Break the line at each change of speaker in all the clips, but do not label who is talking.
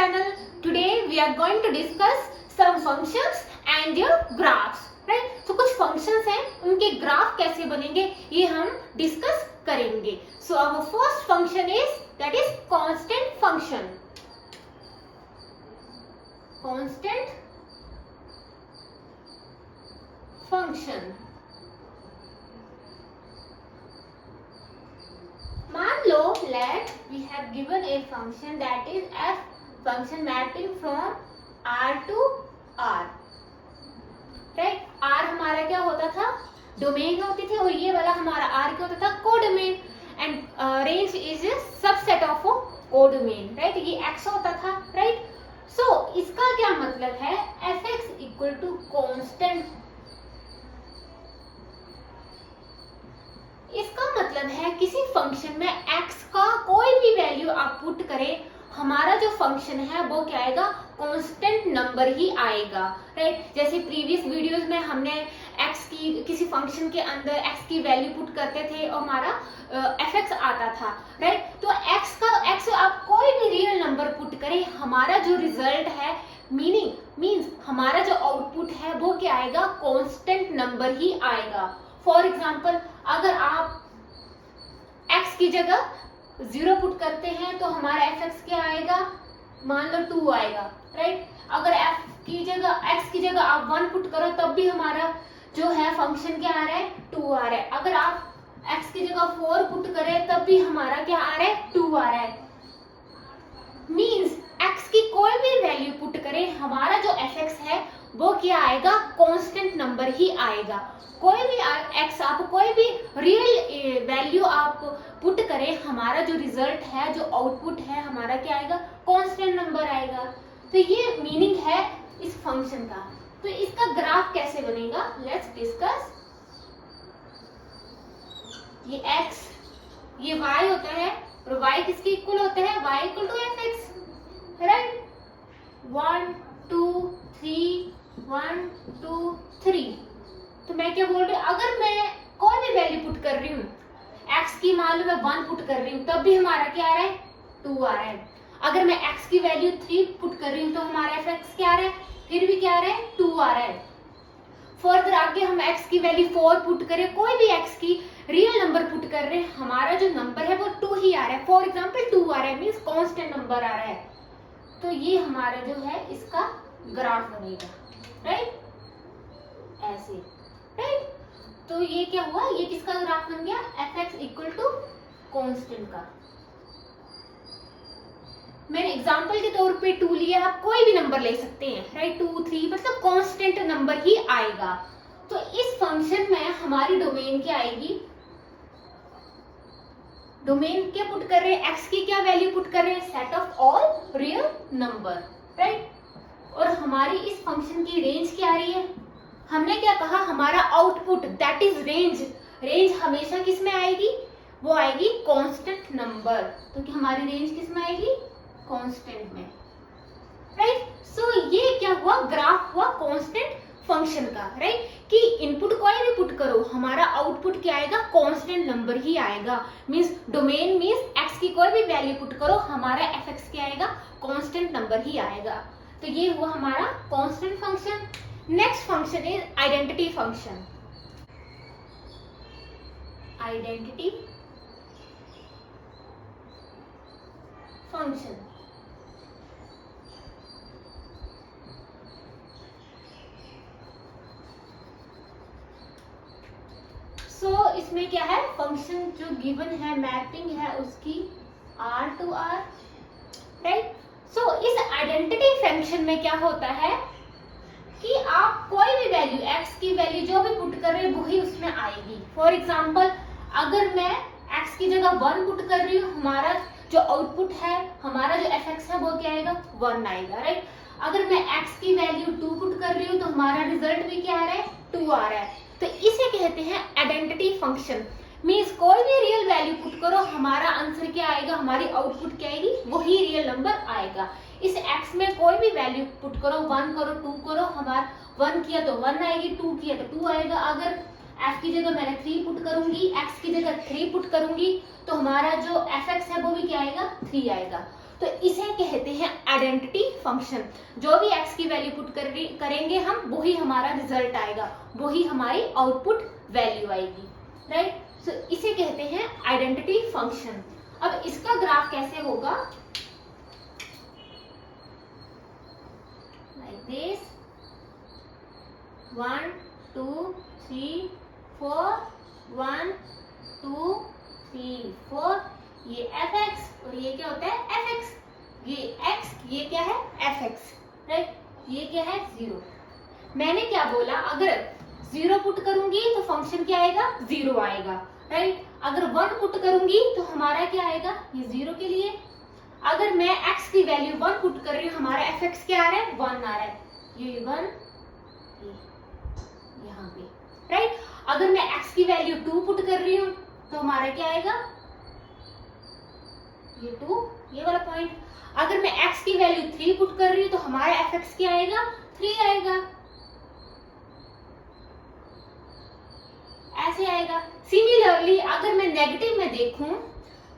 channel. Today we are going to discuss some functions and their graphs. Right? So कुछ functions हैं, उनके graph कैसे बनेंगे ये हम discuss करेंगे. So our first function is that is constant function. Constant function. मान लो let we have given a function that is f function mapping from R to R. Right? R हमारा क्या होता था? डोमेन होती थी और ये वाला हमारा R क्या होता था? Codomain. And range is a subset of codomain. Right? ये x होता था. राइट? सो इसका क्या मतलब है? fx equal to constant. इसका मतलब है किसी फंक्शन में x का कोई भी वैल्यू आप पुट करें, हमारा जो फंक्शन है वो क्या आएगा? कांस्टेंट नंबर ही आएगा. राइट? जैसे प्रीवियस वीडियोस में हमने x की किसी फंक्शन के अंदर x की वैल्यू पुट करते थे और हमारा fx आता था. राइट? तो x आप कोई भी रियल नंबर पुट करें, हमारा जो रिजल्ट है मीन्स हमारा जो आउटपुट है वो क्या आएगा? कांस्टेंट नंबर ही आएगा. फॉर एग्जाम्पल अगर आप x की जगह 0 पुट करते हैं तो हमारा fx क्या आएगा? मान लो 2 आएगा. राइट? अगर x की जगह आप 1 पुट करो तब भी हमारा जो है फंक्शन क्या आ रहा है? 2 आ रहा है. अगर आप x की जगह 4 पुट करें तब भी हमारा क्या आ रहा है? 2 आ रहा है. मीन्स x की कोई भी वैल्यू पुट करें, हमारा जो fx है वो क्या आएगा? कांस्टेंट नंबर ही आएगा. कोई भी x आप कोई भी रियल वैल्यू आप पुट करें, हमारा जो रिजल्ट है, जो आउटपुट है, हमारा क्या आएगा? कांस्टेंट नंबर आएगा. तो ये मीनिंग है इस फंक्शन का. तो इसका ग्राफ कैसे बनेगा? Let's discuss. ये x, ये y होता है और y किसके इक्वल होता है? y equal to fx. Right? 1 2 3 1 2 3. तो मैं क्या बोल रही हूँ? अगर मैं कोई भी वैल्यू पुट कर रही हूँ, x की मान लो मैं 1 पुट कर रही हूँ तब भी हमारा क्या आ रहा है? 2 आ रहा है. अगर मैं x की वैल्यू 3 पुट कर रही हूँ तो हमारा fx क्या आ रहा है? फिर भी क्या आ रहा है? 2 आ रहा है. फर्दर आगे हम x की वैल्यू 4 पुट करें, कोई भी x की रियल नंबर पुट कर रहे हैं, हमारा जो नंबर है वो 2 ही आ रहा है. फॉर एग्जाम्पल 2 आ रहा है मीन्स कॉन्स्टेंट नंबर आ रहा है. तो ये हमारा जो है इसका ग्राफ बनेगा. राइट? ऐसे. राइट? तो ये क्या हुआ? ये किसका ग्राफ बन गया? fx इक्वल टू कॉन्स्टेंट का. मैंने एग्जांपल के तौर पे 2 लिया, आप कोई भी नंबर ले सकते हैं. राइट? 2 3 मतलब कांस्टेंट नंबर ही आएगा. तो इस फंक्शन में हमारी डोमेन क्या आएगी? डोमेन क्या पुट कर रहे हैं? x की क्या वैल्यू पुट कर रहे हैं? Set of all real number. Right? और हमारी इस फंक्शन की रेंज क्या आ रही है? हमने क्या कहा? हमारा output that is range. Range हमेशा किस में आएगी? वो आएगी कांस्टेंट नंबर. तो कि हमारी रेंज किस में आएगी? कांस्टेंट में. राइट? सो ये क्या हुआ? ग्राफ हुआ कांस्टेंट फंक्शन का. राइट? कि इनपुट कोई भी पुट करो, हमारा आउटपुट क्या आएगा? कांस्टेंट नंबर ही आएगा. मींस डोमेन मींस x की कोई भी वैल्यू पुट करो, हमारा fx क्या आएगा? कांस्टेंट नंबर ही आएगा. तो ये हुआ हमारा constant function. Next function is identity function. Identity function. So इसमें क्या है? फंक्शन जो गिवन है, मैपिंग है उसकी R to R. राइट? सो इस आइडेंटिटी फंक्शन में क्या होता है कि आप कोई भी वैल्यू, x की वैल्यू जो भी पुट कर रहे हैं वही उसमें आएगी. फॉर एग्जाम्पल अगर मैं x की जगह 1 पुट कर रही हूँ, हमारा जो आउटपुट है, हमारा जो fx है वो क्या आएगा? 1 आएगा. राइट? अगर मैं x की वैल्यू 2 पुट कर रही हूँ तो हमारा रिजल्ट भी क्या आ रहा है? 2 आ रहा है. तो इसे कहते हैं आइडेंटिटी फंक्शन. मीन्स कोई भी रियल वैल्यू पुट करो, हमारा आंसर क्या आएगा? हमारी आउटपुट क्या आएगी? वही रियल नंबर आएगा. इस x में कोई भी वैल्यू पुट करो, 1 करो 2 करो, हमारा 1 किया तो 1 आएगी, 2 किया तो 2 आएगा. अगर f की जगह मैंने 3 पुट करूंगी, x की जगह 3 पुट करूंगी तो हमारा जो fx है वो भी क्या आएगा? 3 आएगा. तो इसे कहते हैं आइडेंटिटी फंक्शन। जो भी x की वैल्यू पुट करेंगे हम, वही हमारा रिजल्ट आएगा, वही हमारी आउटपुट वैल्यू आएगी, राइट। सो इसे कहते हैं आइडेंटिटी फंक्शन। अब इसका ग्राफ कैसे होगा, लाइक दिस, 1 2 3 4, 1 2 3 4, ये fx और ये क्या होता है fx, ये x, ये क्या है fx, राइट। ये क्या है 0। मैंने क्या बोला, अगर 0 पुट करूंगी तो फंक्शन क्या आएगा, 0 आएगा, राइट। अगर 1 पुट करूंगी तो हमारा क्या आएगा, ये 0 के लिए। अगर मैं x की वैल्यू 1 पुट कर रही हूँ, हमारा fx क्या आ रहा है, 1 आ रहा है, ये 1 यहाँ पे, राइट। अगर मैं x की वैल्यू 2 पुट कर रही हूँ तो हमारा क्या आएगा, ये 2, ये वाला पॉइंट। अगर मैं x की वैल्यू 3 पुट कर रही हूँ तो हमारा fx क्या आएगा, 3 आएगा, ऐसे आएगा। सिमिलरली अगर मैं नेगेटिव में देखूं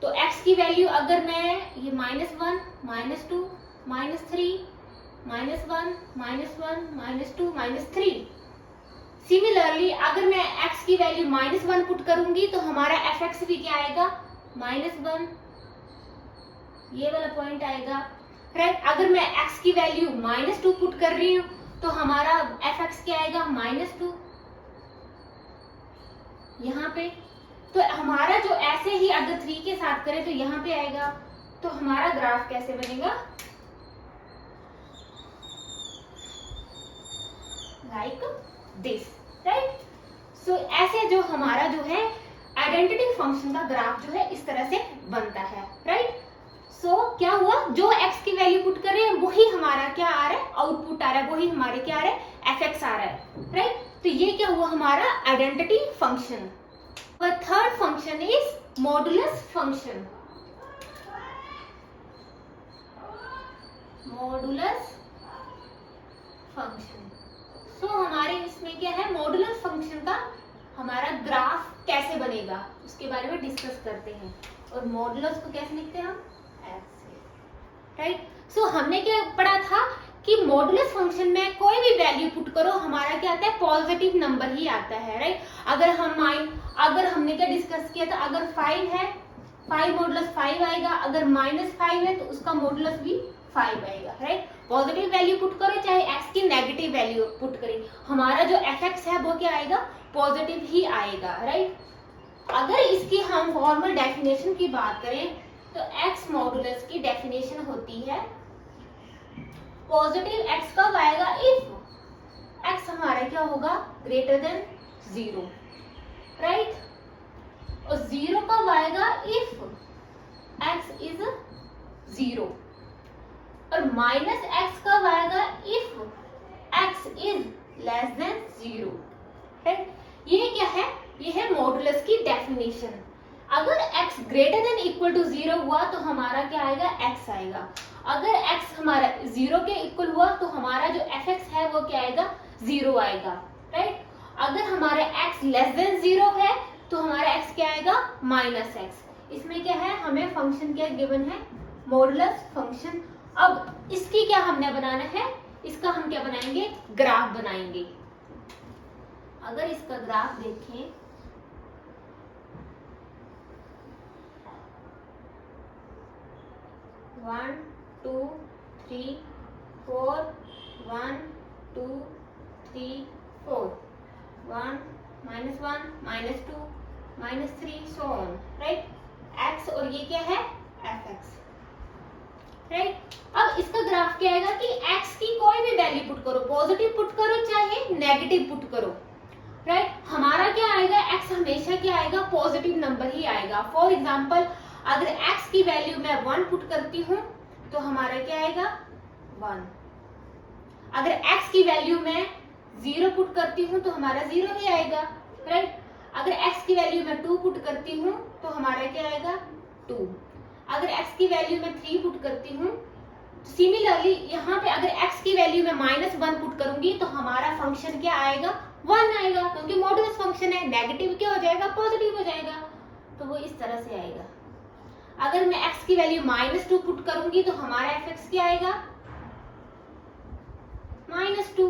तो x की वैल्यू अगर मैं ये -1 -2 -3 -1 -1 -2 -3, सिमिलरली अगर मैं x की वैल्यू -1 पुट करूंगी तो हमारा fx भी क्या आएगा, -1, ये वाला पॉइंट आएगा, राइट। अगर मैं x की वैल्यू -2 पुट कर रही हूँ तो हमारा fx क्या आएगा, -2, यहाँ पे। तो हमारा जो ऐसे ही अगर 3 के साथ करें तो यहाँ पे आएगा। तो हमारा ग्राफ कैसे बनेगा, लाइक दिस, राइट। सो ऐसे जो हमारा जो है आइडेंटिटी फंक्शन का ग्राफ जो है इस तरह से बनता है, राइट। सो क्या हुआ, जो x की वैल्यू पुट कर रहे हैं वही हमारा क्या आ रहा है, आउटपुट आ रहा है, वही हमारे क्या आ रहा है, fx आ रहा है, राइट। तो ये क्या हुआ हमारा identity function. Third function is modulus function. Modulus function, so हमारे इसमें क्या है, मॉडुलस फंक्शन का हमारा ग्राफ कैसे बनेगा उसके बारे में डिस्कस करते हैं। और मॉडुलस को कैसे लिखते हैं हम, ऐसे, राइट। सो हमने क्या पढ़ा था कि मॉडुलस फंक्शन में कोई भी वैल्यू पुट करो हमारा क्या आता है, पॉजिटिव नंबर ही आता है, राइट। अगर हमने क्या डिस्कस किया था, अगर 5 है, 5 मॉडुलस 5 आएगा, अगर -5 है तो उसका मॉडुलस भी 5 आएगा, राइट। पॉजिटिव वैल्यू पुट करो चाहे x की नेगेटिव वैल्यू पुट करें, हमारा जो fx है वो क्या आएगा, पॉजिटिव ही आएगा, राइट। अगर इसकी हम फॉर्मल डेफिनेशन की बात करें तो x मॉडुलस की डेफिनेशन होती है, पॉजिटिव x कब आएगा, इफ x हमारा क्या होगा, ग्रेटर देन 0, राइट। और 0 कब आएगा, इफ x इज 0। और -x कब आएगा, if x is less than 0, right. ये क्या है, ये है मॉडुलस की डेफिनेशन। अगर x greater than equal to 0 हुआ तो हमारा क्या आएगा, x आएगा। अगर x हमारा 0 के इक्वल हुआ तो हमारा जो fx है वो क्या आएगा, 0 आएगा, राइट। अगर हमारा x लेस देन 0 है तो हमारा x क्या आएगा, -x। इसमें क्या है, हमें फंक्शन क्या गिवन है, मॉडुलस फंक्शन। अब इसकी क्या हमने बनाना है, इसका हम क्या बनाएंगे, ग्राफ बनाएंगे। अगर इसका ग्राफ देखें, one 2 3 4, 1 2 3 4, 1 -1 -2 -3 so on, right. x और ये क्या है, fx, राइट। अब इसका ग्राफ क्या आएगा कि x की कोई भी वैल्यू पुट करो, पॉजिटिव पुट करो चाहे नेगेटिव पुट करो, राइट। हमारा क्या आएगा, x हमेशा क्या आएगा, पॉजिटिव नंबर ही आएगा। फॉर एग्जांपल अगर x की वैल्यू मैं 1 पुट करती हूँ तो हमारा क्या आएगा, 1। अगर x की वैल्यू मैं 0 पुट करती हूँ तो हमारा 0 ही आएगा, राइट। अगर x की वैल्यू मैं 2 पुट करती हूँ तो हमारा क्या आएगा, 2। अगर x की वैल्यू मैं 3 पुट करती हूँ, सिमिलरली यहाँ पे अगर x की वैल्यू मैं -1 पुट करूंगी तो हमारा फंक्शन क्या आएगा, 1 आएगा, क्योंकि मॉडुलस फंक्शन है, नेगेटिव क्या हो जाएगा, पॉजिटिव हो जाएगा। तो वो इस तरह से आएगा। अगर मैं x की वैल्यू -2 पुट करूंगी तो हमारा fx क्या आएगा, -2।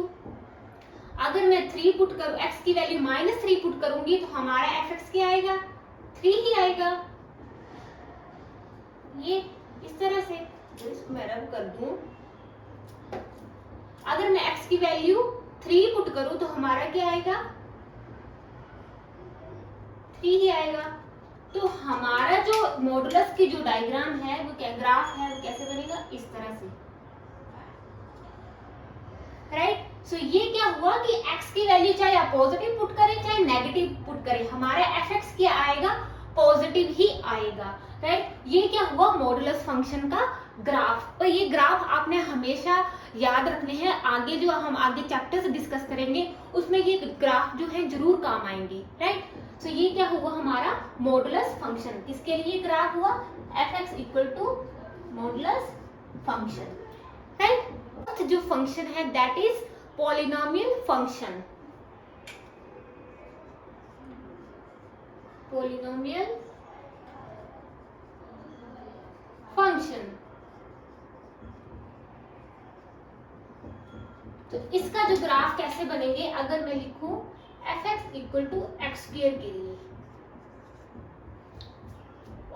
अगर मैं 3 पुट करूं, x की वैल्यू -3 पुट करूंगी तो हमारा fx क्या आएगा, 3 ही आएगा। ये इस तरह से, तो इसको मैं रब कर दूं, अगर मैं x की वैल्यू 3 पुट करूं तो हमारा क्या आएगा, 3 ही आएगा। तो हमारा जो मॉडुलस की जो डायग्राम है वो क्या, ग्राफ है, वो कैसे बनेगा, इस तरह से, राइट। सो ये क्या हुआ कि x की वैल्यू चाहे आप पॉजिटिव पुट करें चाहे नेगेटिव पुट करें, हमारा fx क्या आएगा, पॉजिटिव ही आएगा, राइट। ये क्या हुआ, मॉडुलस फंक्शन का ग्राफ। पर ये ग्राफ आपने हमेशा याद रखने हैं, आगे जो हम आगे चैप्टर्स डिस्कस करेंगे उसमें ये ग्राफ जो है जरूर काम आएंगे, राइट। सो ये क्या हुआ हमारा मॉडुलस फंक्शन, किसके लिए ग्राफ हुआ, fx equal to modulus function, right. जो फंक्शन है that is polynomial function, polynomial function. तो इसका जो ग्राफ कैसे बनेंगे, अगर मैं लिखूं fx equal to x square के लिए,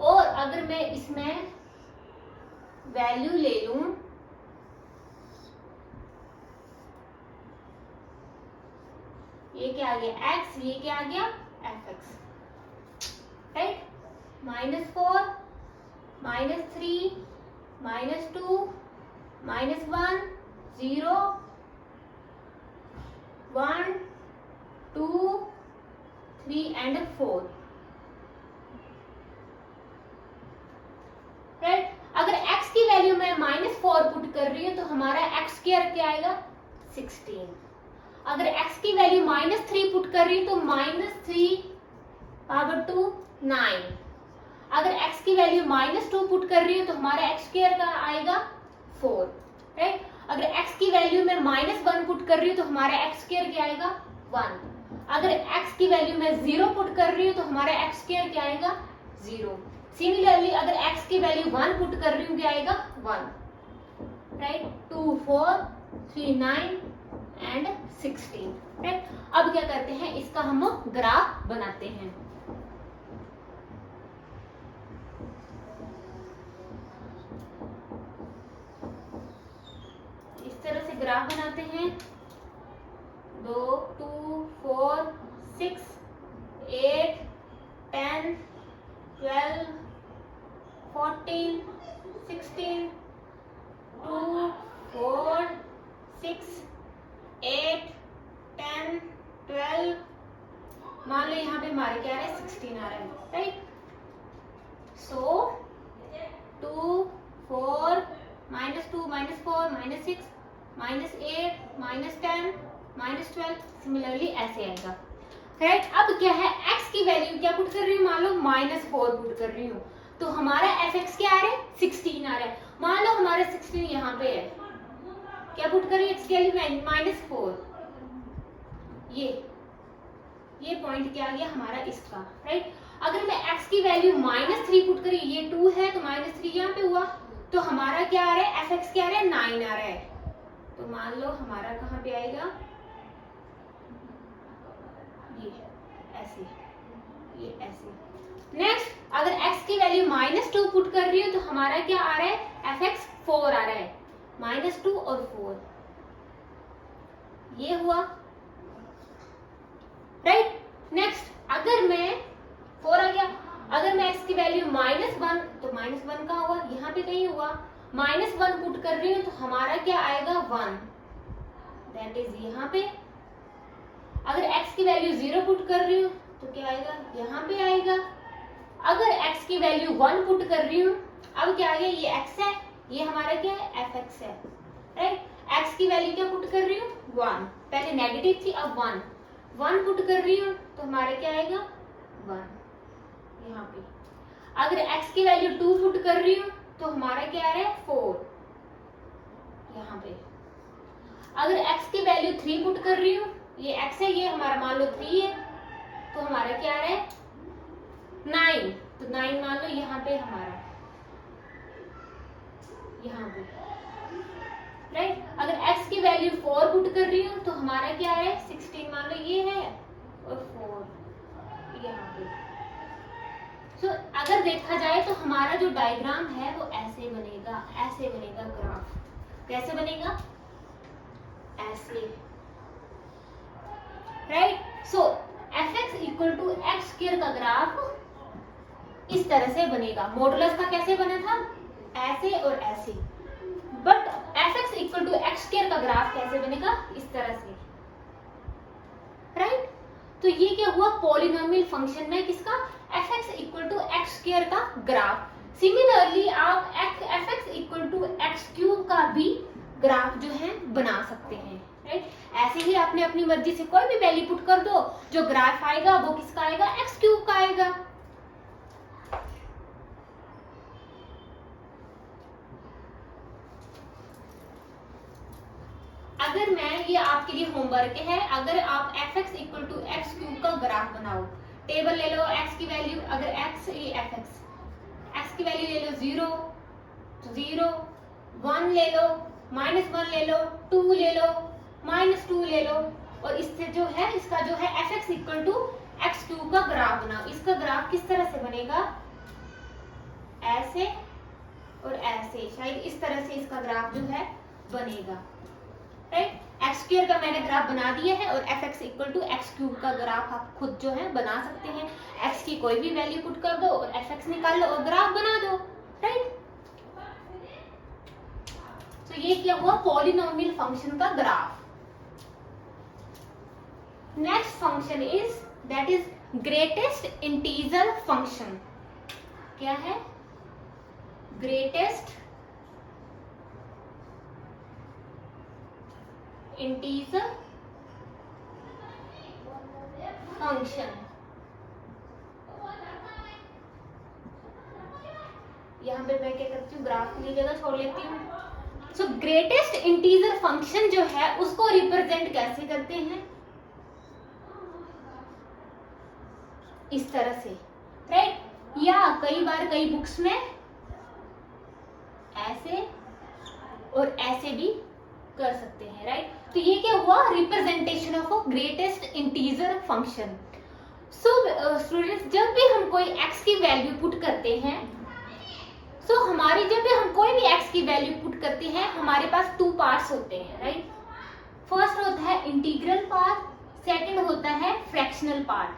और अगर मैं इसमें वैल्यू ले लूं ये क्या आ गया x, ये क्या आ गया fx, राइट। -4, -3, -2, -1, 0, 1, 2, 3 and 4, right. अगर x की वैल्यू मैं -4 पुट कर रही हूं तो हमारा x स्क्वायर क्या आएगा, 16। अगर x की वैल्यू -3 पुट कर रही हूं तो -3 पावर 2 9। अगर x की वैल्यू -2 पुट कर रही हूं तो हमारा x स्क्वायर का आएगा 4, राइट। अगर x की वैल्यू में -1 पुट कर रही हूं तो हमारा x स्क्वायर क्या आएगा, 1। अगर x की वैल्यू में 0 पुट कर रही हूं तो हमारा x स्क्वायर क्या आएगा, 0। सिमिलरली अगर x की वैल्यू 1 पुट कर रही हूं क्या आएगा, 1, राइट। 2 4 3 9 and 16, right. अब क्या करते हैं, इसका हम ग्राफ बनाते हैं। इस तरह से ग्राफ बनाते हैं, 2 2 4 6 8 10 12 14 16 2 4 6 8 10 12, मान लो यहाँ पे हमारे क्या आ रहा है, 16 आ रहा है, राइट। सो 2 4 -2 -4 -6 -8 -10 -12, सिमिलरली ऐसे आएगा, राइट। अब क्या है, x की वैल्यू क्या पुट कर रही हूँ, मान लो -4 पुट कर रही हूँ तो हमारा fx क्या आ रहा है, 16 आ रहा है। मान लो हमारा 16 यहाँ पे है, क्या पुट कर रही है, x की वैल्यू -4, ये पॉइंट क्या आ गया हमारा इसका, राइट। अगर मैं x की वैल्यू -3 पुट करी, ये 2 है तो -3 यहाँ पे हुआ, तो हमारा क्या आ रहा है, fx क्या आ रहा है, 9 आ रहा है। तो मान लो हमारा कहाँ पे आएगा, ये ऐसे, ये ऐसे। नेक्स्ट, अगर x की वैल्यू -2 पुट कर रही हूँ तो हमारा क्या आ रहा है, fx 4 आ रहा है, -2 और 4, ये हुआ, राइट। नेक्स्ट, अगर मैं 4 आ गया, अगर मैं x की वैल्यू -1, तो -1 कहाँ हुआ, यहाँ पे कहीं हुआ, -1 पुट कर रही हूँ तो हमारा क्या आएगा, 1, दैट इज यहाँ पे। अगर x की वैल्यू 0 पुट कर रही हूँ तो क्या आएगा, यहाँ पे आएगा। अगर x की वैल्यू 1 पुट कर रही हूँ, अब क्या आ गया, ये x है, ये हमारा क्या है, fx है, राइट। x की वैल्यू क्या पुट कर रही हूँ, 1, पहले नेगेटिव थी अब 1 पुट कर रही हूँ तो हमारा क्या आएगा, 1 यहाँ पे। अगर x की वैल्यू 2 पुट कर रही हूँ तो हमारा क्या आ रहा है, 4 यहाँ पे। अगर x की वैल्यू 3 पुट कर रही हूँ, ये x है, ये हमारा मान लो 3 है, तो हमारा क्या आ रहा है, 9, तो 9 मान लो यहाँ पे हमारा, यहाँ पे, राइट। अगर x की वैल्यू 4 पुट कर रही हूँ तो हमारा क्या है 16 मान लो ये है और 4 यहाँ पे। तो अगर देखा जाए तो हमारा जो डायग्राम है वो ऐसे बनेगा ग्राफ। कैसे बनेगा? ऐसे, right. So fx equal to x square का ग्राफ इस तरह से बनेगा। मॉडुलस का कैसे बना था? ऐसे और ऐसे। But fx equal to x square का ग्राफ कैसे बनेगा? इस तरह से, राइट। तो ये क्या हुआ? पॉलिनोमियल फंक्शन में किसका? fx equal to x square का ग्राफ। सिमिलरली आप fx equal to x cube का भी ग्राफ जो है बना सकते हैं, राइट। ऐसे ही आपने अपनी मर्जी से कोई भी वैल्यू पुट कर दो, जो ग्राफ आएगा वो किसका आएगा? एक्स क्यूब का आएगा। अगर मैं, ये आपके लिए होमवर्क है, अगर आप fx equal to x cube का ग्राफ बनाओ, टेबल ले लो x की वैल्यू, अगर x ये x की वैल्यू ले लो 0 तो 0, 1 ले लो, -1 ले लो, 2 ले लो, -2 ले लो, और इससे जो है इसका जो है fx equal to x cube का ग्राफ बनाओ। इसका ग्राफ किस तरह से बनेगा? ऐसे और ऐसे, शायद इस तरह से इसका ग्राफ जो है बनेगा, राइट। एक्स स्क्वायर का मैंने ग्राफ बना दिया है और fx equal to x cube का ग्राफ आप खुद जो है बना सकते हैं। x की कोई भी वैल्यू पुट कर दो और fx निकाल लो और ग्राफ बना दो, राइट। तो ये क्या हुआ? पॉलिनोमियल फंक्शन का graph. Next function is that is greatest integer function. क्या है? Greatest integer function. यहां पे मैं क्या करती हूँ, ग्राफ की जगह छोड़ लेती हूँ। सो ग्रेटेस्ट इंटीजर फंक्शन जो है उसको रिप्रेजेंट कैसे करते हैं? इस तरह से, राइट। या कई बार कई बुक्स में ऐसे और ऐसे भी कर सकते हैं, राइट। तो ये क्या हुआ? Representation of a greatest integer function. So students, जब भी हम कोई x की वैल्यू पुट करते हैं, सो हमारी जब भी हम कोई भी x की वैल्यू पुट करते हैं, हमारे पास 2 पार्ट्स होते हैं, राइट। फर्स्ट होता है इंटीग्रल पार्ट, सेकंड होता है fractional part.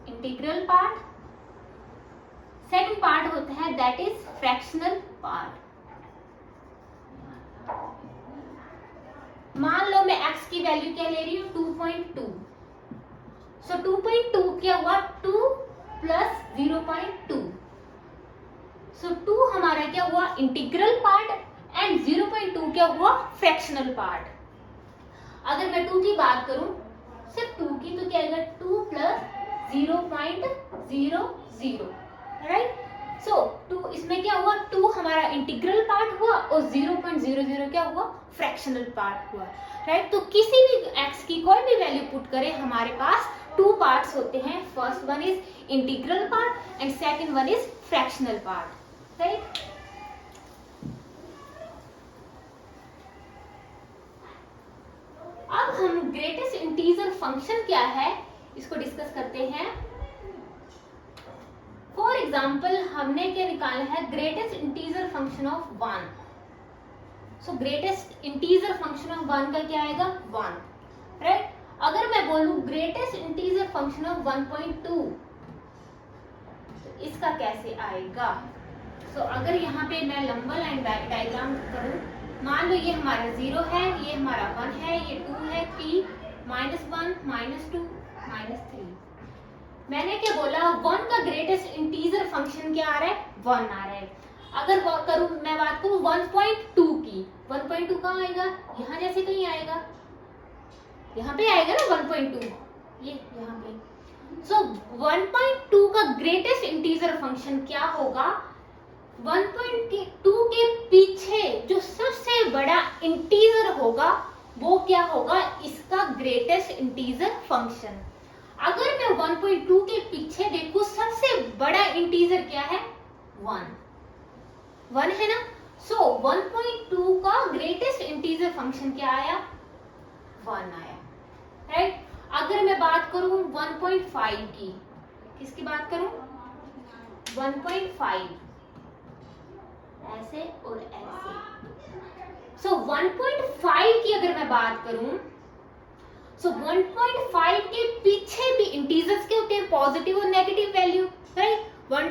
Integral part, second part होता है दैट इज फ्रैक्शनल पार्ट। मान लो मैं x की वैल्यू क्या ले रही हूँ? 2.2। सो 2.2 क्या हुआ? 2 प्लस 0.2। सो 2 हमारा क्या हुआ? इंटीग्रल पार्ट, एंड 0.2 क्या हुआ? Fractional part. अगर मैं 2 की बात करूं, सिर्फ 2 की, तो क्या आएगा? 2 प्लस 0.00, राइट। सो 2 इसमें क्या हुआ? 2 हमारा इंटीग्रल पार्ट हुआ और 0.00 क्या हुआ? फ्रैक्शनल पार्ट हुआ, राइट। तो किसी भी x की कोई भी वैल्यू पुट करें, हमारे पास 2 पार्ट्स होते हैं। First one is integral part and second one is fractional part, right. अब हम ग्रेटेस्ट इंटीजर फंक्शन क्या है इसको डिस्कस करते हैं। फॉर एग्जाम्पल, हमने क्या निकाला है? Greatest integer function of 1। So greatest integer function of 1 का क्या आएगा? 1, राइट। अगर मैं बोलूं ग्रेटेस्ट इंटीजर फंक्शन ऑफ 1.2, तो इसका कैसे आएगा? सो अगर यहाँ पे मैं लंबा लाइन डायग्राम करूं, मान लो ये हमारा 0 है, ये हमारा 1 है, ये 2 है, t -1 -2 -3। मैंने क्या बोला? 1 का ग्रेटेस्ट इंटीजर फंक्शन क्या आ रहा है? 1 आ रहा है। अगर करूं मैं बात करूं 1.2 की, 1.2 कहाँ आएगा? यहाँ जैसे कहीं आएगा, यहाँ पे आएगा ना 1.2, ये यहाँ पे। सो 1.2 का ग्रेटेस्ट इंटीजर फंक्शन क्या होगा? 1.2 के पीछे जो सबसे बड़ा इंटीजर होगा वो क्या होगा? इसका ग्रेटेस्ट इंटीजर फंक्शन। अगर मैं 1.2 के पीछे देखूं, सबसे बड़ा इंटीजर क्या है? 1। 1 है ना। सो 1.2 का ग्रेटेस्ट इंटीजर फंक्शन क्या आया? 1 आया, राइट। अगर मैं बात करूं 1.5 की, किसकी बात करूं? 1.5, ऐसे और ऐसे। सो 1.5 की अगर मैं बात करूं, सो 1.5 के पीछे भी इंटीजर्स के होते हैं पॉजिटिव और नेगेटिव वैल्यू, राइट। 1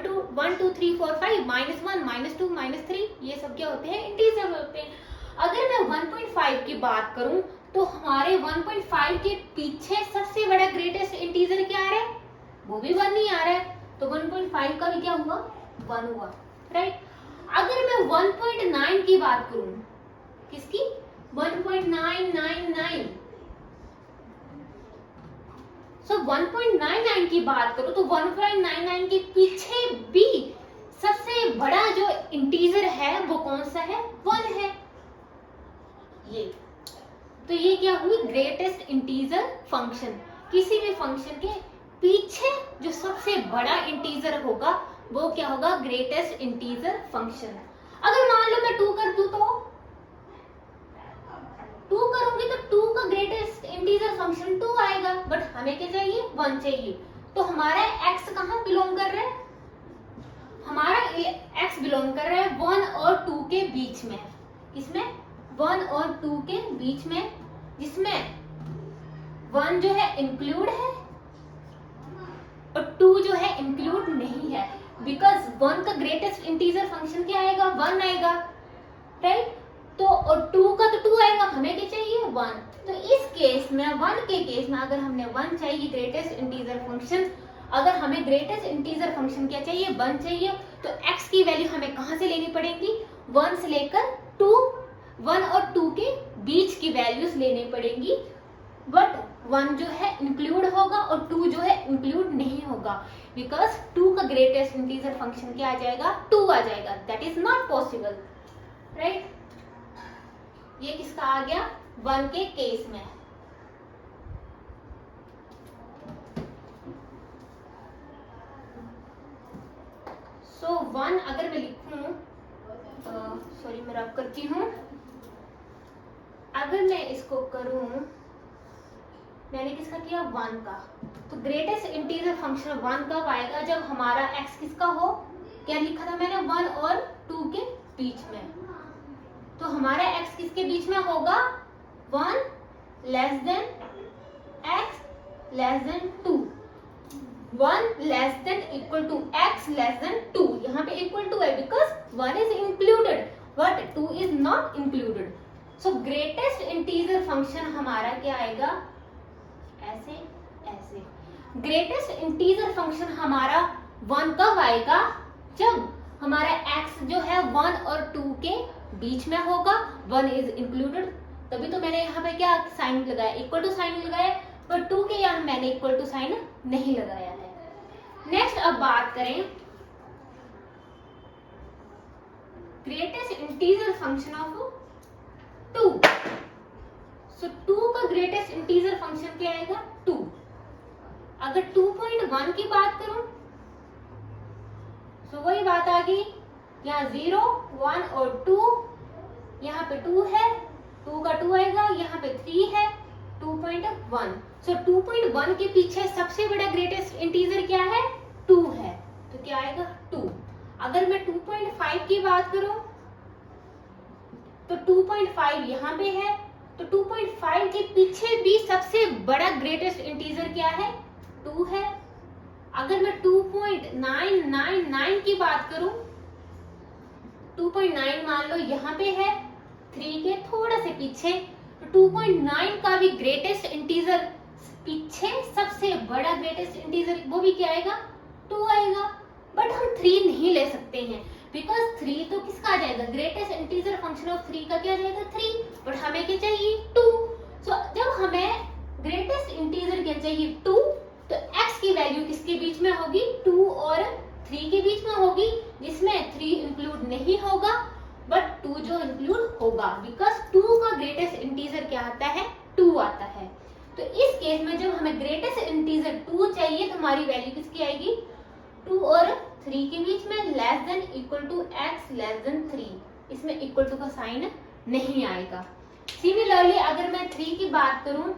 2 3 4 5 -1 -2 -3 ये सब क्या होते हैं? इंटीजर होते हैं। अगर मैं 1.5 की बात करूं तो हमारे 1.5 के पीछे सबसे बड़ा ग्रेटेस्ट इंटीजर क्या आ रहा है? वो भी 1 ही आ रहा है, तो 1.5 का भी क्या हुआ? 1 हुआ, राइट। अगर मैं 1.9 की बात करूं, किसकी? 1.999, सो 1.99 की बात करो तो 1.99 के पीछे भी सबसे बड़ा जो इंटीजर है वो कौन सा है? 1 है। ये तो ये क्या हुई? Greatest integer function. किसी भी फंक्शन के पीछे जो सबसे बड़ा इंटीजर होगा वो क्या होगा? Greatest integer function. अगर मान लो मैं 2 कर दूं तो 2 करूंगी तो 2 का ग्रेटेस्ट इंटीजर फंक्शन 2 आएगा, बट हमें क्या चाहिए? 1 चाहिए। तो हमारा x कहाँ बिलोंग कर रहा है? हमारा x बिलोंग कर रहा है 1 और 2 के बीच में। किसमें? 1 और 2 के बीच में, जिसमें 1 जो है इंक्लूड है और 2 जो है इंक्लूड नहीं है, बिकॉज 1 का ग्रेटेस्ट इंटीजर फंक्शन क्या आएगा? 1 आएगा, राइट। तो और 2 का तो 2 आएगा, हमें क्या चाहिए? 1। तो इस केस में 1 के केस में अगर हमने 1 चाहिए ग्रेटेस्ट इंटीजर फंक्शन, अगर हमें ग्रेटेस्ट इंटीजर फंक्शन क्या चाहिए? 1 चाहिए, तो x की वैल्यू हमें कहां से लेनी पड़ेगी? 1 से लेकर 2, 1 और 2 के बीच की वैल्यूज लेनी पड़ेंगी, बट 1 जो है इंक्लूड होगा और 2 जो है इंक्लूड नहीं होगा, बिकॉज 2 का ग्रेटेस्ट इंटीजर फंक्शन क्या आ जाएगा? 2 आ जाएगा। That is not possible, right. ये किसका आ गया? 1 के केस में। सो 1 अगर मैं लिखूं, सॉरी मैं रब करती हूं, अगर मैं इसको करूं, मैंने किसका किया? 1 का। तो ग्रेटेस्ट इंटीजर फंक्शन 1 कब आएगा? जब हमारा x किसका हो? क्या लिखा था मैंने? 1 और 2 के बीच में। तो हमारा x किसके बीच में होगा? 1 less than x less than 2, 1 less than equal to x less than 2। यहाँ पे इक्वल टू है because 1 is included but 2 is not included. So greatest integer function हमारा क्या आएगा? ऐसे ऐसे। ग्रेटेस्ट इंटीजर फंक्शन हमारा 1 कब आएगा? जब हमारा x जो है 1 और 2 के बीच में होगा, 1 इज इंक्लूडेड। तभी तो मैंने यहाँ पे क्या साइन लगाया? इक्वल टू साइन लगाया, पर 2 के यहाँ मैंने इक्वल टू साइन नहीं लगाया है। नेक्स्ट अब बात करें ग्रेटेस्ट इंटीजर फंक्शन ऑफ 2। सो 2 का ग्रेटेस्ट इंटीजर फंक्शन क्या आएगा? 2। अगर 2.1 की बात करूं, सो वही बात आ गई, यहाँ 0, 1 और 2, यहाँ पे 2 है, 2 का 2 आएगा, यहाँ पे 3 है, 2.1। सो 2.1 के पीछे सबसे बड़ा ग्रेटेस्ट इंटीजर क्या है? 2 है, तो क्या आएगा? 2। अगर मैं 2.5 की बात करूं तो 2.5 यहाँ पे है, तो 2.5 के पीछे भी सबसे बड़ा ग्रेटेस्ट इंटीजर क्या है? 2 है। अगर मैं 2.999 की बात करूं, 2.9 मान लो यहाँ पे है, 3 के थोड़ा से पीछे, तो 2.9 का भी ग्रेटेस्ट इंटीजर पीछे सबसे बड़ा ग्रेटेस्ट इंटीजर वो भी क्या आएगा? 2 आएगा। बट हम 3 नहीं ले सकते हैं बिकॉज 3 तो किसका आ जाएगा? ग्रेटेस्ट इंटीजर फंक्शन ऑफ 3 का क्या जाएगा? 3। बट हमें क्या चाहिए? 2। सो जब हमें ग्रेटेस्ट इंटीजर क्या चाहिए? 2, तो x की वैल्यू किसके बीच में होगी? 2 और 3 के बीच में होगी, जिसमें 3 इंक्लूड नहीं होगा बट 2 जो इंक्लूड होगा, बिकॉज 2 का ग्रेटेस्ट इंटीजर क्या आता है? 2 आता है। तो इस केस में जब हमें ग्रेटेस्ट इंटीजर 2 चाहिए तो हमारी वैल्यू किसकी आएगी? 2 और 3 के बीच में, less than equal to x less than 3, इसमें इक्वल टू का साइन नहीं आएगा। सिमिलरली अगर मैं 3 की बात करूं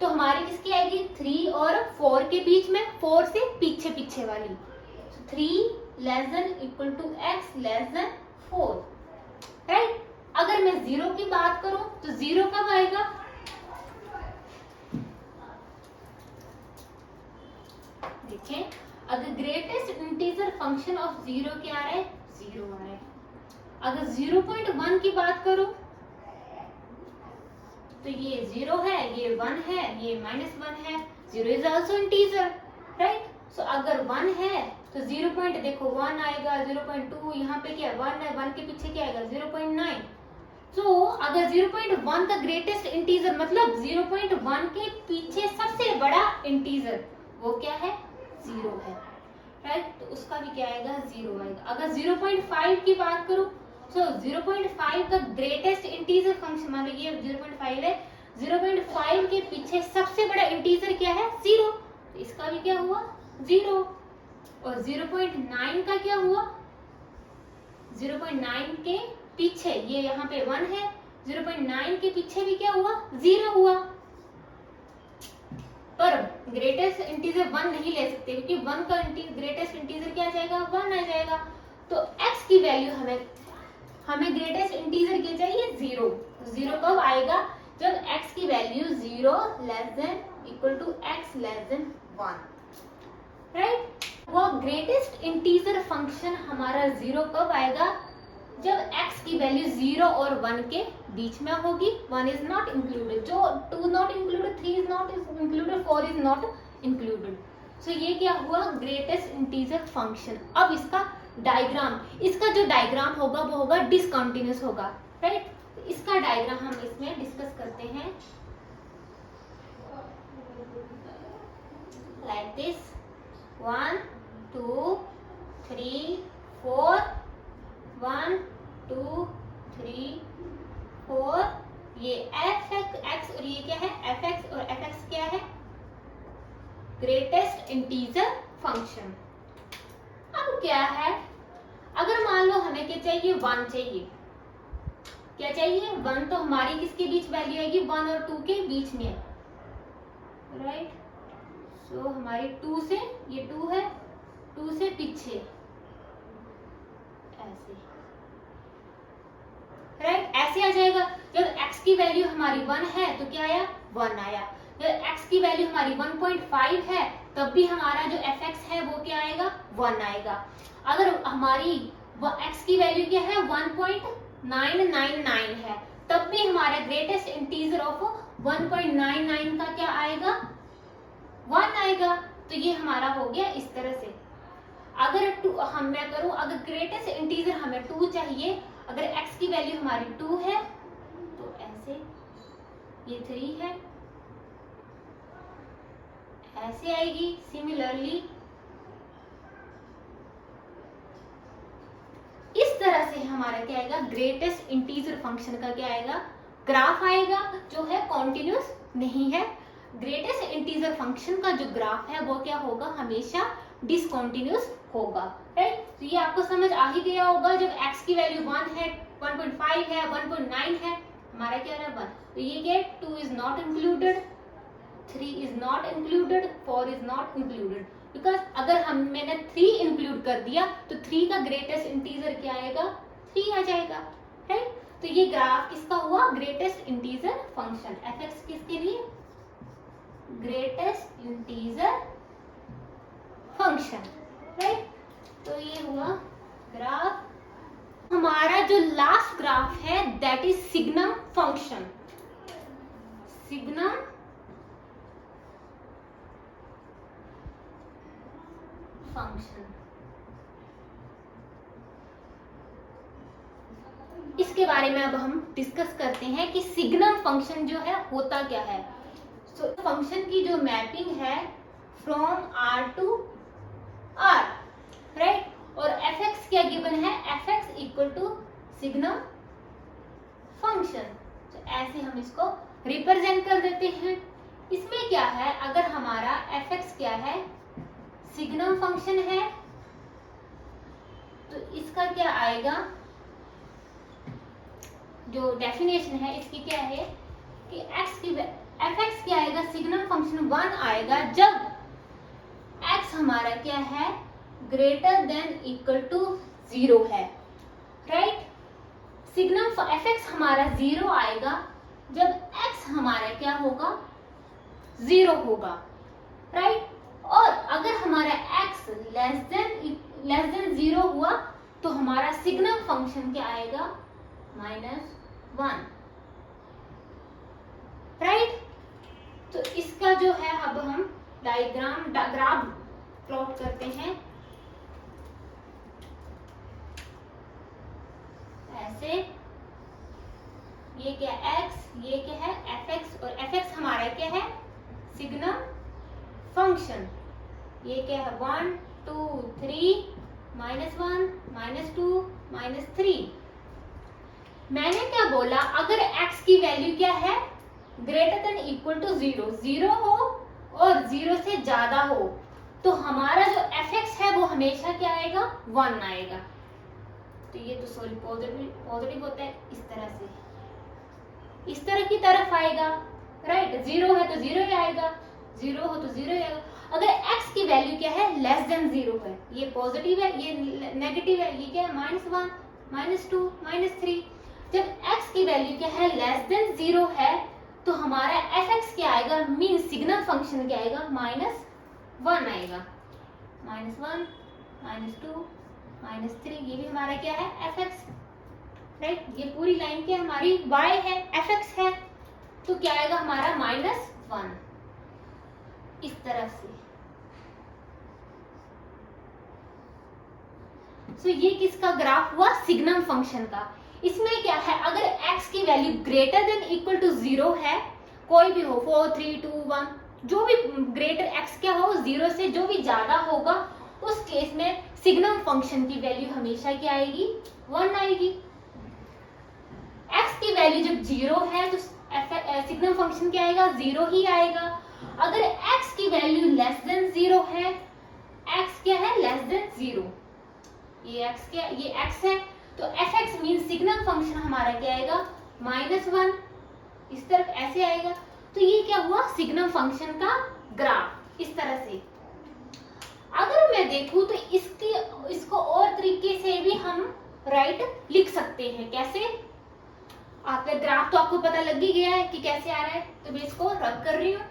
तो हमारी किसकी आएगी, 3 और 4 के बीच में, 4 से पीछे पीछे वाली, 3 less than equal to x less than 4, right. अगर मैं 0 की बात करूं तो 0 कब आएगा, देखें, अगर ग्रेटेस्ट इंटीजर फंक्शन ऑफ 0 क्या आ रहा है, 0 आ रहा है। अगर 0.1 की बात करूं तो ये 0 है, ये 1 है, ये -1 है, 0 इज ऑल्सो इंटीजर, राइट। सो अगर 1 है तो 0 पॉइंट देखो 1 आएगा, 0.2, यहाँ पे क्या 1 है, 1 के पीछे क्या आएगा 0.9। तो अगर 0.1 का ग्रेटेस्ट इंटीजर मतलब 0.1 के पीछे सबसे बड़ा इंटीजर वो क्या है, 0 है, राइट। तो उसका भी क्या आएगा, 0 आएगा। अगर 0.5 की बात करूं तो 0.5 का ग्रेटेस्ट इंटीजर फंक्शन, मान लो ये 0.5 है, 0.5 के पीछे सबसे बड़ा इंटीजर क्या है, 0, तो इसका भी क्या हुआ 0। और 0.9 का क्या हुआ, 0.9 के पीछे ये यहाँ पे 1 है, 0.9 के पीछे भी क्या हुआ, 0 हुआ। पर ग्रेटेस्ट इंटीजर 1 नहीं ले सकते क्योंकि 1 का ग्रेटेस्ट इंटीजर क्या आ जाएगा, 1 आ जाएगा। तो x की वैल्यू हमें ग्रेटेस्ट इंटीजर क्या चाहिए, 0। 0 कब आएगा, जब x की value 0 less than equal to x less than 1, right. वो ग्रेटेस्ट इंटीजर फंक्शन हमारा 0 कब आएगा, जब x की वैल्यू 0 और 1 के बीच में होगी। 1 इज नॉट इंक्लूडेड, जो 2 not included, 3 is not included, 4 is not included. So ये क्या हुआ, ग्रेटेस्ट इंटीजर फंक्शन। अब इसका डायग्राम, इसका जो डायग्राम होगा वो होगा डिसकंटिन्यूअस होगा, राइट। तो इसका डायग्राम हम इसमें डिस्कस करते हैं लाइक दिस, 1 2 3 4, 1 2 3 4, ये x और ये क्या है, fx, और fx क्या है, ग्रेटेस्ट इंटीजर फंक्शन। अब क्या है, अगर मान लो हमें क्या चाहिए, 1 चाहिए, क्या चाहिए 1, तो हमारी किसके बीच वैल्यू आएगी, 1 और 2 के बीच में, राइट। सो हमारी 2 से, ये 2 है, 2 से पीछे ऐसे, राइट, ऐसे आ जाएगा। जब x की वैल्यू हमारी 1 है तो क्या आया, 1 आया। जब x की वैल्यू हमारी 1.5 है तब भी हमारा जो fx है वो क्या आएगा, 1 आएगा। अगर हमारी x की वैल्यू क्या है, 1.999 है, तब भी हमारा ग्रेटेस्ट इंटीजर ऑफ 1.99 का क्या आएगा, 1 आएगा। तो ये हमारा हो गया इस तरह से। अगर मैं करूं, अगर ग्रेटेस्ट इंटीजर हमें 2 चाहिए, अगर x की वैल्यू हमारी 2 है तो ऐसे, ये 3 है, ऐसे आएगी। सिमिलरली इस तरह से हमारा क्या आएगा, ग्रेटेस्ट इंटीजर फंक्शन का क्या आएगा, ग्राफ आएगा, जो है कॉन्टिन्यूअस नहीं है। ग्रेटेस्ट इंटीजर फंक्शन का जो ग्राफ है वो क्या होगा, हमेशा डिसकंटिन्यूअस होगा, राइट। तो ये आपको समझ आ ही गया होगा। जब x की वैल्यू 1 है, 1.5 है, 1.9 है, हमारा क्या है 1, तो ये क्या है, 2 is not included, 3 is not included, 4 is not included. Because अगर मैंने 3 इंक्लूड कर दिया तो 3 का ग्रेटेस्ट इंटीजर क्या आएगा, 3 आ जाएगा, राइट। तो ये ग्राफ किसका हुआ, ग्रेटेस्ट इंटीजर फंक्शन, fx किसके लिए, ग्रेटेस्ट इंटीजर फंक्शन, राइट। तो ये हुआ ग्राफ। हमारा जो लास्ट ग्राफ है that is signum function. Signum function, इसके बारे में अब हम डिस्कस करते हैं कि सिग्नम फंक्शन जो है होता क्या है। तो फंक्शन की जो मैपिंग है from r to r, right. और fx क्या गिवन है, fx equal to signum function. तो ऐसे हम इसको रिप्रेजेंट कर देते हैं। इसमें क्या है, अगर हमारा fx क्या है, सिग्नम फंक्शन है, तो इसका क्या आएगा, जो डेफिनेशन है इसकी क्या है कि fx क्या आएगा, सिग्नम फंक्शन 1 आएगा जब x हमारा क्या है, ग्रेटर देन इक्वल टू 0 है, राइट। सिग्नम fx हमारा 0 आएगा जब x हमारा क्या होगा, 0 होगा, राइट। और अगर हमारा x लेस देन 0 हुआ तो हमारा सिग्नम फंक्शन क्या आएगा, -1, राइट। तो इसका जो है अब हम ग्राफ प्लॉट करते हैं ऐसे, ये क्या x, ये क्या है fx, और fx हमारा क्या है, सिग्नम फंक्शन, ये क्या है 1 2 3 -1 -2 -3। मैंने क्या बोला, अगर x की वैल्यू क्या है, ग्रेटर देन इक्वल टू 0 हो और 0 से ज्यादा हो, तो हमारा जो fx है वो हमेशा क्या आएगा, 1 आएगा। तो ये तो सॉरी पॉजिटिव होता है, इस तरह से, इस तरह की तरफ आएगा, राइट। 0 है तो 0 ही आएगा, 0 हो तो 0 ही आएगा। अगर x की वैल्यू क्या है, लेस देन 0 है, ये पॉजिटिव है, ये नेगेटिव है, ये क्या है, -1 -2 -3। जब x की वैल्यू क्या है, लेस देन 0 है, तो हमारा fx क्या आएगा, मीन सिग्नल फंक्शन क्या आएगा, -1 आएगा, -1 -2 -3। ये भी हमारा क्या है, fx, राइट। ये पूरी लाइन क्या हमारी y है, fx है, तो क्या आएगा हमारा -1, इस तरफ से। तो ये किसका ग्राफ हुआ, सिग्नम फंक्शन का। इसमें क्या है, अगर x की value greater than equal to 0 है, कोई भी हो 4 3 2 1, जो भी ग्रेटर x क्या हो, 0 से जो भी ज्यादा होगा, उस केस में सिग्नम फंक्शन की वैल्यू हमेशा क्या आएगी, 1 आएगी। x की वैल्यू जब 0 है तो सिग्नम फंक्शन क्या आएगा, 0 ही आएगा। अगर x की वैल्यू लेस देन 0 है, x क्या है, लेस देन 0, ये x क्या, ये x है, तो fx मीन सिग्नम फंक्शन हमारा क्या आएगा, -1, इस तरफ ऐसे आएगा। तो ये क्या हुआ, सिग्नम फंक्शन का ग्राफ, इस तरह से। अगर मैं देखूं तो इसको और तरीके से भी हम राइट लिख सकते हैं। कैसे, आपका ग्राफ तो आपको पता लग ही गया है कि कैसे आ रहा है, तो मैं इसको रब कर रही हूं।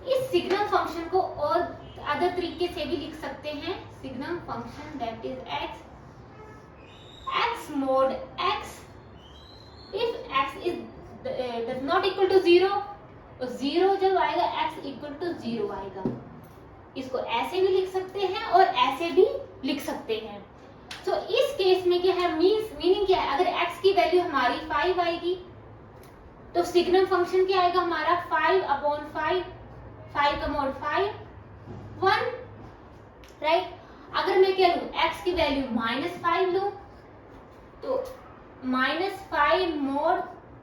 इस सिग्नम फंक्शन को और अदर तरीके से भी लिख सकते हैं। Signum function that is x mod x, if x is not equal to 0, तो 0 जब आएगा x इक्वल टू 0 आएगा। इसको ऐसे भी लिख सकते हैं और ऐसे भी लिख सकते हैं। तो इस केस में क्या है, मीनिंग क्या है, अगर x की वैल्यू हमारी 5 आएगी तो सिग्नम फंक्शन क्या आएगा हमारा, 5/5, 5 का मोड 5 1, राइट। अगर मैं क्या लूं, x की वैल्यू -5 लूं तो -5 मोड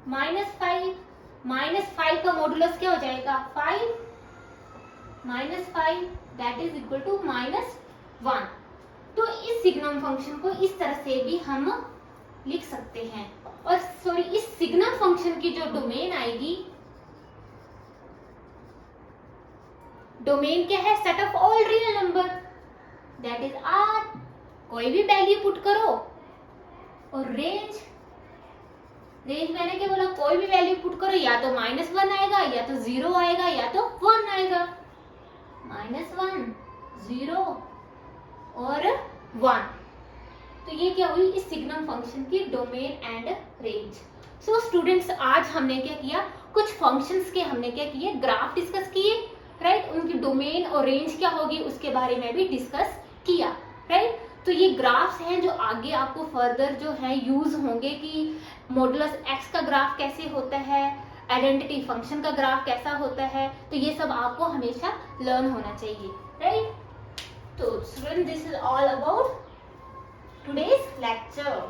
-5 का मॉडुलस क्या हो जाएगा, 5 -5 दैट इज इक्वल टू -1। तो इस सिग्नम फंक्शन को इस तरह से भी हम लिख सकते हैं। और सॉरी, इस सिग्नम फंक्शन की जो डोमेन आएगी, डोमेन क्या है, set of all real number that is R। कोई भी वैल्यू पुट करो। और रेंज मैंने क्या बोला, कोई भी वैल्यू पुट करो, या तो -1 आएगा, या तो 0 आएगा, या तो 1 आएगा। -1 0 और 1। तो ये क्या हुई, इस सिग्नम फंक्शन की domain and range. So students, आज हमने क्या किया, कुछ फंक्शंस के हमने क्या किए, ग्राफ डिस्कस किए, राइट। उनकी डोमेन और रेंज क्या होगी उसके बारे में भी डिस्कस किया, राइट। तो ये ग्राफ्स हैं जो आगे आपको फर्दर जो है यूज होंगे कि मॉडुलस x का ग्राफ कैसे होता है, आइडेंटिटी फंक्शन का ग्राफ कैसा होता है, तो ये सब आपको हमेशा लर्न होना चाहिए, राइट। तो student, this is all about today's lecture.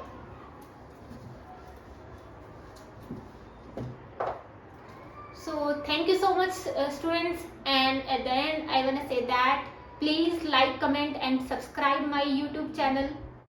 So thank you so much students, and at the end I want to say that Please like, comment and subscribe my YouTube channel.